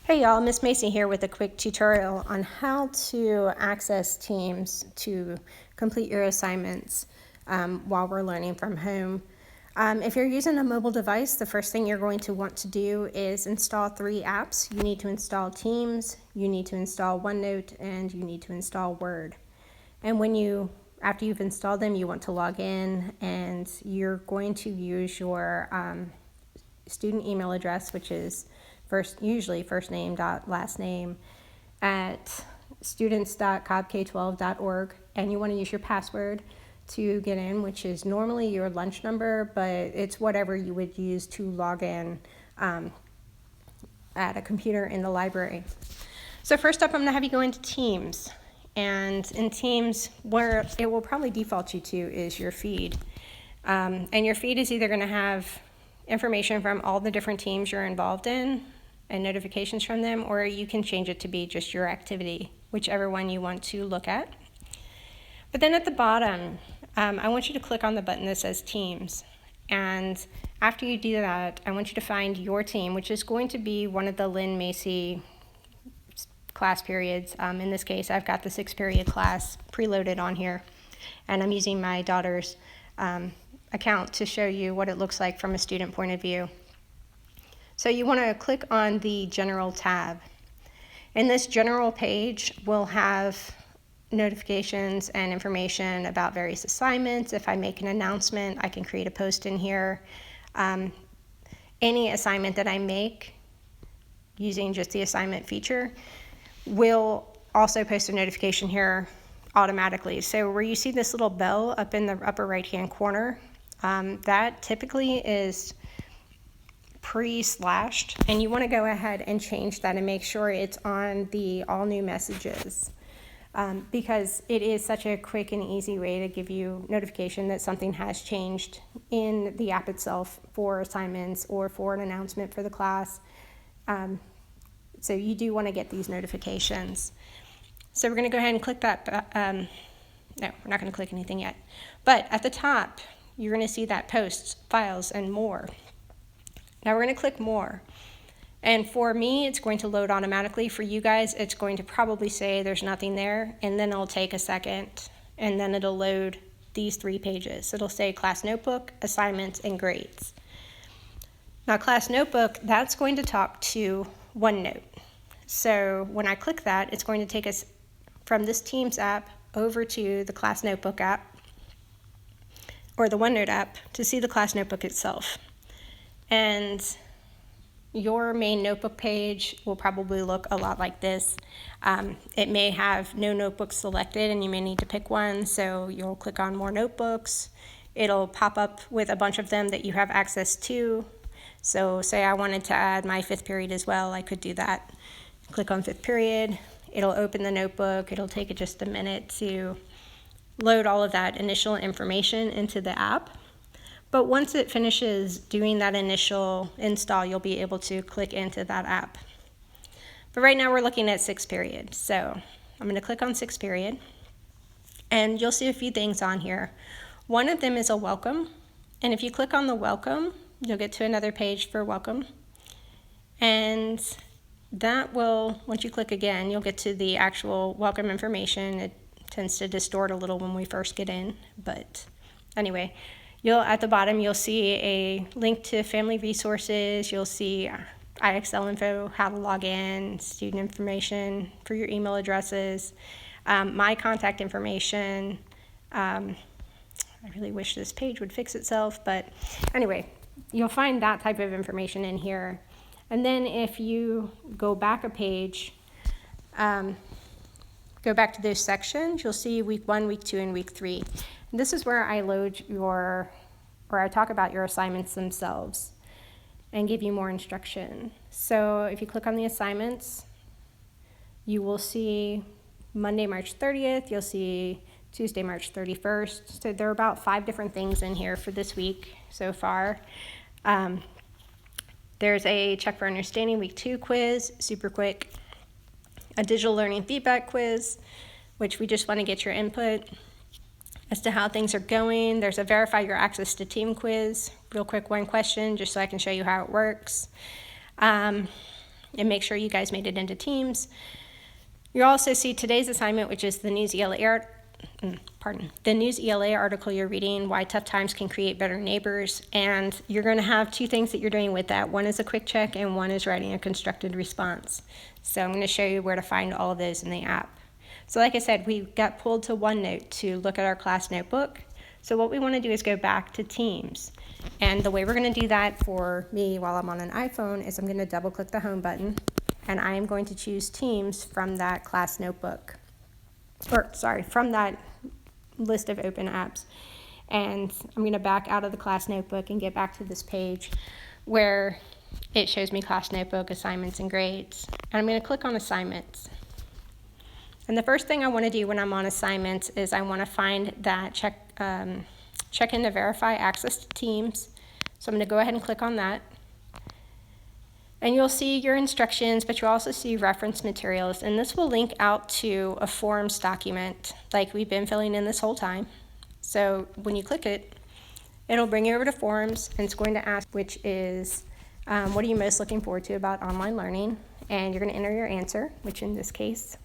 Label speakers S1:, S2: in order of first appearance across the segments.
S1: Hey y'all, Miss Macie here with a quick tutorial on how to access Teams to complete your assignments while we're learning from home. If you're using a mobile device, the first thing you're going to want to do is install 3 apps. You need to install Teams, you need to install OneNote, and you need to install Word. And after you've installed them, you want to log in, and you're going to use your student email address, which is usually first name dot last name at students.cobk12.org, and you want to use your password to get in, which is normally your lunch number, but it's whatever you would use to log in at a computer in the library. So first up, I'm going to have you go into Teams, and in Teams, where it will probably default you to is your feed, and your feed is either going to have information from all the different teams you're involved in and notifications from them, or you can change it to be just your activity, whichever one you want to look at. But then at the bottom, I want you to click on the button that says Teams. And after you do that, I want you to find your team, which is going to be one of the Lynn Macie class periods. In this case, I've got the 6th period class preloaded on here, and I'm using my daughter's account to show you what it looks like from a student point of view. So you want to click on the General tab. And this general page will have notifications and information about various assignments. If I make an announcement, I can create a post in here. Any assignment that I make using just the assignment feature will also post a notification here automatically. So where you see this little bell up in the upper right-hand corner, that typically is pre-slashed, and you want to go ahead and change that and make sure it's on the all new messages, because it is such a quick and easy way to give you notification that something has changed in the app itself for assignments or for an announcement for the class. So you do want to get these notifications. So we're going to go ahead and click that. No, we're not going to click anything yet. But at the top, you're going to see that posts, files, and more. Now we're going to click more. And for me, it's going to load automatically. For you guys, it's going to probably say there's nothing there, and then it'll take a second, and then it'll load these 3 pages. It'll say class notebook, assignments, and grades. Now class notebook, that's going to talk to OneNote. So when I click that, it's going to take us from this Teams app over to the class notebook app, or the OneNote app, to see the class notebook itself. And your main notebook page will probably look a lot like this. It may have no notebooks selected, and you may need to pick one, so you'll click on more notebooks. It'll pop up with a bunch of them that you have access to. So say I wanted to add my 5th period as well, I could do that. Click on 5th period, it'll open the notebook. It'll take it just a minute to load all of that initial information into the app. But once it finishes doing that initial install, you'll be able to click into that app. But right now we're looking at 6th period. So I'm going to click on 6th period, and you'll see a few things on here. One of them is a welcome, and if you click on the welcome, you'll get to another page for welcome. And that will, once you click again, you'll get to the actual welcome information. It tends to distort a little when we first get in, but anyway. At the bottom, you'll see a link to family resources. You'll see IXL info, how to log in, student information for your email addresses, my contact information. I really wish this page would fix itself, but anyway, you'll find that type of information in here. And then if you go back a page, go back to those sections, you'll see week 1, week 2, and week 3. This is where I I talk about your assignments themselves and give you more instruction. So if you click on the assignments, you will see Monday, March 30th, you'll see Tuesday, March 31st. So there are about 5 different things in here for this week so far. There's a Check for Understanding Week 2 quiz, super quick. A digital learning feedback quiz, which we just want to get your input as to how things are going. There's a verify your access to team quiz, real quick 1 question, just so I can show you how it works. and make sure you guys made it into teams. You'll also see today's assignment, which is the News ELA article you're reading, Why Tough Times Can Create Better Neighbors. And you're going to have two things that you're doing with that. One is a quick check and one is writing a constructed response. So I'm going to show you where to find all of those in the app. So like I said, we got pulled to OneNote to look at our class notebook. So what we want to do is go back to Teams. And the way we're going to do that for me while I'm on an iPhone is I'm going to double click the home button and I am going to choose Teams from that class notebook. From that list of open apps. And I'm going to back out of the class notebook and get back to this page where it shows me class notebook, assignments, and grades. And I'm going to click on assignments. And the first thing I want to do when I'm on assignments is I want to find that check in to verify access to Teams. So I'm going to go ahead and click on that. And you'll see your instructions, but you'll also see reference materials. And this will link out to a forms document like we've been filling in this whole time. So when you click it, it'll bring you over to forms, and it's going to ask which is, what are you most looking forward to about online learning? And you're going to enter your answer, which in this case,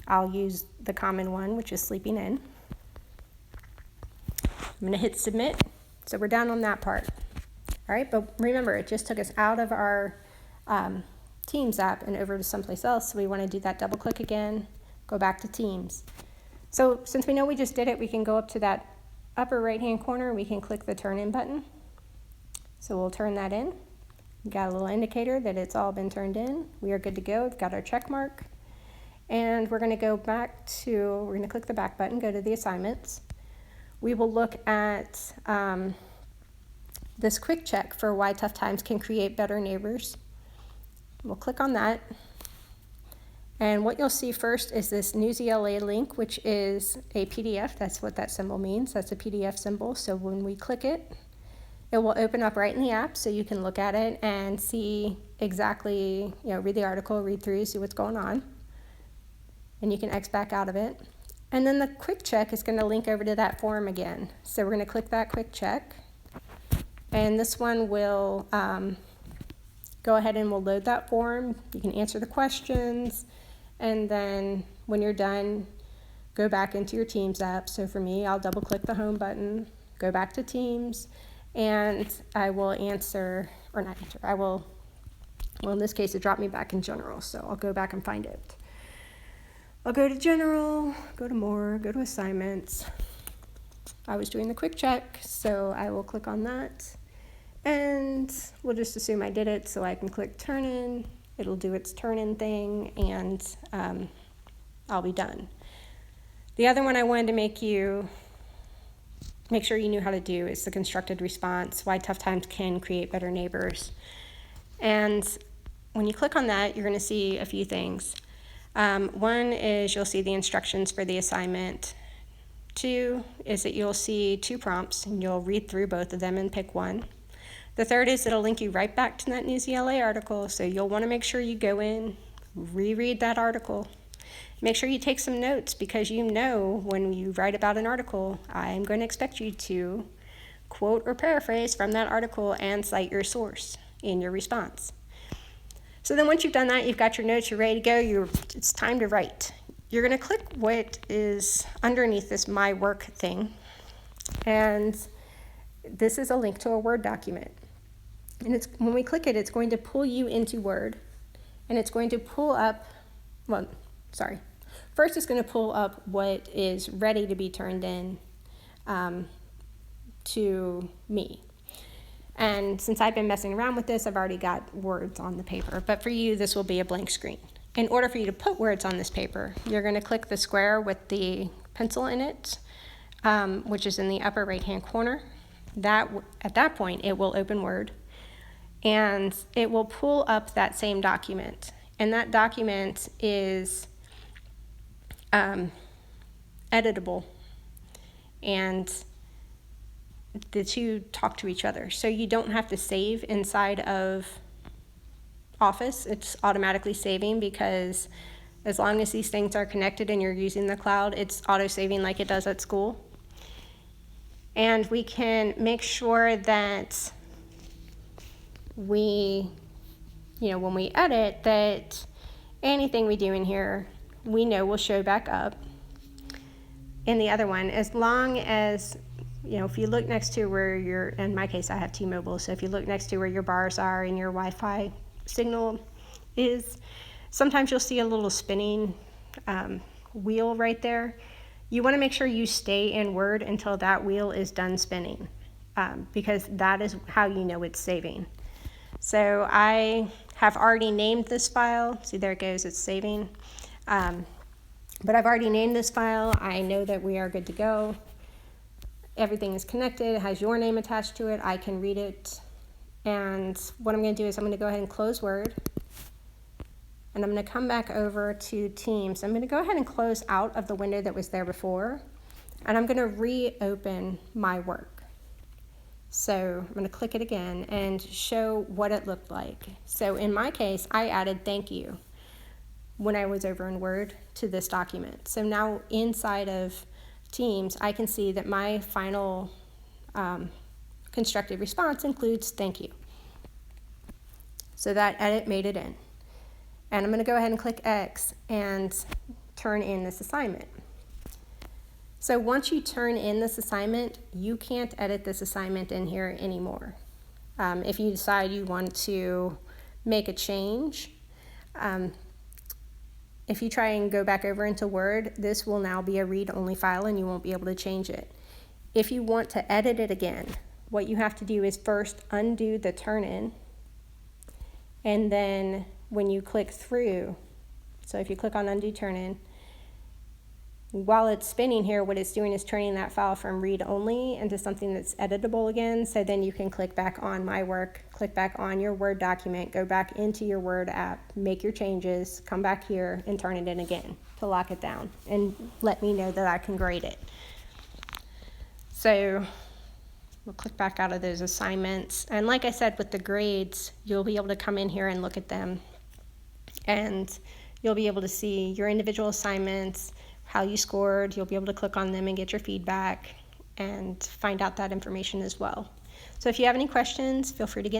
S1: I'll use the common one, which is sleeping in. I'm going to hit submit. So we're done on that part. All right, but remember, it just took us out of our Teams app and over to someplace else. So we want to do that double click again, go back to Teams. So since we know we just did it, we can go up to that upper right hand corner. We can click the turn in button. So we'll turn that in. We got a little indicator that it's all been turned in. We are good to go. We've got our check mark. And we're going to go back to, we're going to click the back button, go to the assignments. We will look at this quick check for why tough times can create better neighbors. We'll click on that. And what you'll see first is this News ELA link, which is a PDF. That's what that symbol means. That's a PDF symbol. So when we click it, it will open up right in the app so you can look at it and see exactly, read the article, read through, see what's going on. And you can X back out of it. And then the quick check is going to link over to that form again. So we're going to click that quick check. And this one will go ahead and we'll load that form. You can answer the questions. And then when you're done, go back into your Teams app. So for me, I'll double click the home button, go back to Teams, and I will answer, or not answer, well in this case, it dropped me back in general. So I'll go back and find it. I'll go to general, go to more, go to assignments. I was doing the quick check, so I will click on that. And we'll just assume I did it, so I can click turn in. It'll do its turn in thing, and I'll be done. The other one I wanted to make sure you knew how to do is the constructed response, why tough times can create better neighbors. And when you click on that, you're going to see a few things. One is you'll see the instructions for the assignment. Two is that you'll see two prompts, and you'll read through both of them and pick one. The third is it'll link you right back to that News ELA article, so you'll want to make sure you go in, reread that article. Make sure you take some notes, because when you write about an article, I'm going to expect you to quote or paraphrase from that article and cite your source in your response. So then once you've done that, you've got your notes, you're ready to go, it's time to write. You're going to click what is underneath this My Work thing, and this is a link to a Word document. And when we click it, it's going to pull you into Word, and it's going to pull up, first it's going to pull up what is ready to be turned in to me. And since I've been messing around with this, I've already got words on the paper, but for you, this will be a blank screen. In order for you to put words on this paper, you're going to click the square with the pencil in it, which is in the upper right-hand corner. At that point, it will open Word, and it will pull up that same document. And that document is editable, and the two talk to each other. So you don't have to save inside of Office. It's automatically saving, because as long as these things are connected and you're using the cloud, it's auto-saving like it does at school. And we can make sure that we when we edit, that anything we do in here, we know will show back up in the other one, as long as, if you look next to where in my case, I have T-Mobile, so if you look next to where your bars are and your Wi-Fi signal is, sometimes you'll see a little spinning wheel right there. You want to make sure you stay in Word until that wheel is done spinning, because that is how you know it's saving. So I have already named this file. See, there it goes, it's saving. But I've already named this file. I know that we are good to go. Everything is connected. It has your name attached to it. I can read it. And what I'm going to do is I'm going to go ahead and close Word. And I'm going to come back over to Teams. I'm going to go ahead and close out of the window that was there before. And I'm going to reopen my work. So I'm going to click it again and show what it looked like. So in my case, I added thank you when I was over in Word to this document. So now inside of Teams, I can see that my final constructed response includes thank you. So that edit made it in. And I'm going to go ahead and click X and turn in this assignment. So once you turn in this assignment, you can't edit this assignment in here anymore. If you decide you want to make a change, if you try and go back over into Word, this will now be a read-only file and you won't be able to change it. If you want to edit it again, what you have to do is first undo the turn-in, and then when you click through, so if you click on undo turn-in, while it's spinning here, what it's doing is turning that file from read-only into something that's editable again, so then you can click back on my work, click back on your Word document, go back into your Word app, make your changes, come back here and turn it in again to lock it down and let me know that I can grade it. So we'll click back out of those assignments. And like I said, with the grades, you'll be able to come in here and look at them, and you'll be able to see your individual assignments, how you scored. You'll be able to click on them and get your feedback and find out that information as well. So if you have any questions, feel free to get